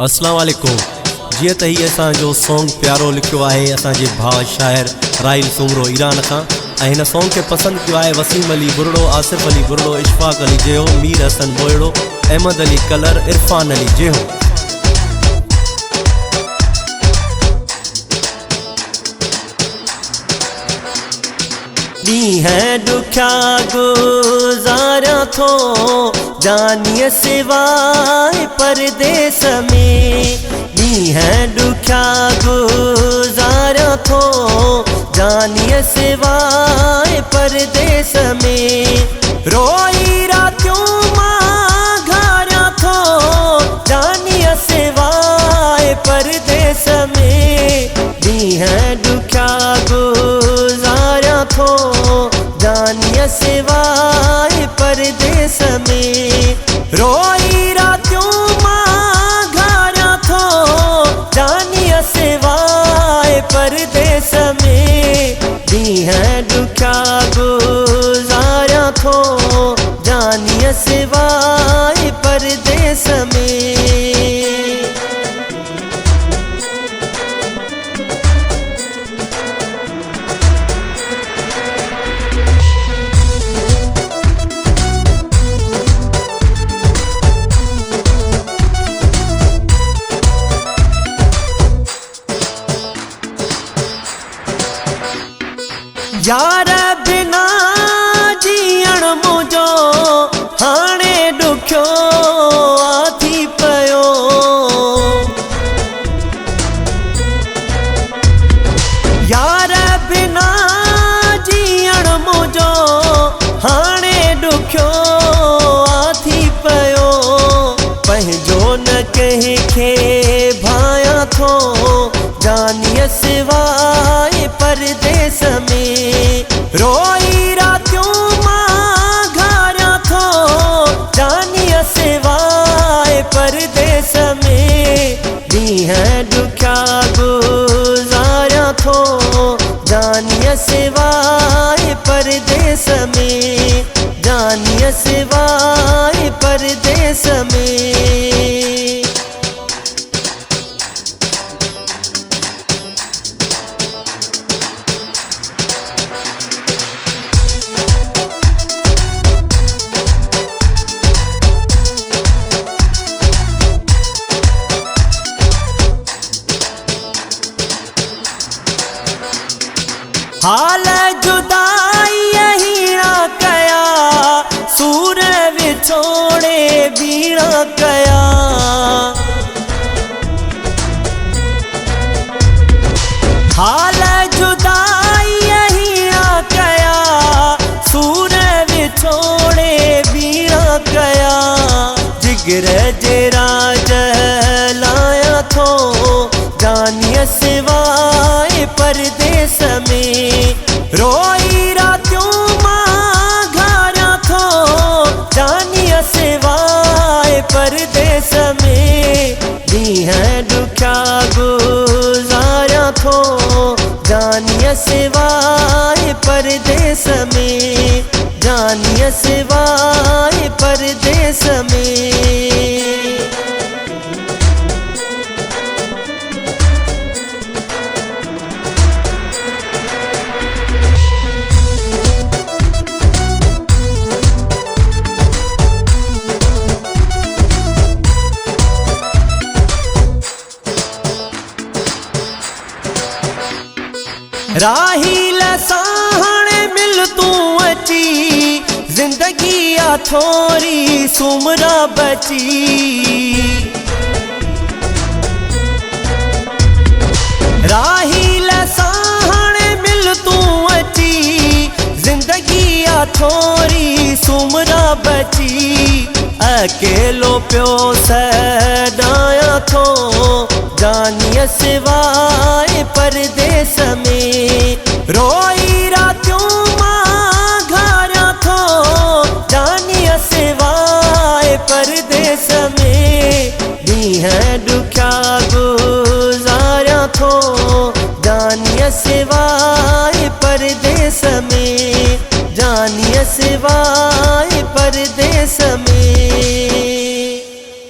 अस्सलाम वालेकुम। जी त ही असो सॉन्ग प्यारो लिखो है असांजे भाउ शायर राहिल सुमरो ईरान का। इन सॉन्ग के पसंद किया है वसीम अली बुरड़ो, आसिफ अली बुरड़ो, इशफाक अली जेहो, मीर हसन बोयड़ो, अहमद अली कलर, इरफान अली जेहो। है दुख्या गुजारा थो जानिए सिवाय परदेस में। है दुख्या गुजारा थो जानिए सिवाय परदेस में। रोई रात्यों मां घारा थो जानिए सिवाय परदेस में। है दुख्या गुजारा थो जानिए सिवाय परदेस में। रोई रात्यों मां घारा थो जानिए सिवाय परदेस में। है दुख्या गुजारा थो जानिए सिवाय परदेस में। यार बिना जीअण मुझो हाणे दुख्यो थी पयो। यार बिना जीअण मुझो हाणे दुख्यो थी पयो। पंहिंजो न कंहिंखे भाया थो जानिए सिवाय परदेस में। रोई रात्यों मां घारा थो जानिए सिवाय परदेस में। है दुख्या गुजारा थो जानिए सिवाय परदेस में। जानिए सिवाय परदेस में। हाल जुदाई हीरा कया सूर विछोड़े बीड़ा कया। हाल जुदाई हीरा कया सूर विछोड़े बीड़ा कया। जिगर जेरा जलाया थो जानिए सिवाय परदेस में। रोई रात्यों मां घारा थो जानिए सिवाय परदेस में। है दुख्या गुजारा थो जानिए सिवाय परदेस में। जानिए सिवाय परदेस में। राहिल साहणे मिल तू अची जिंदगी आ थोरी सुमरा बची। राहिल साहणे मिल तू अची जिंदगी आ थोरी सुमरा बची। अकेलो प्यो सदाया थो जानिए सिवाय परदेस में। रोई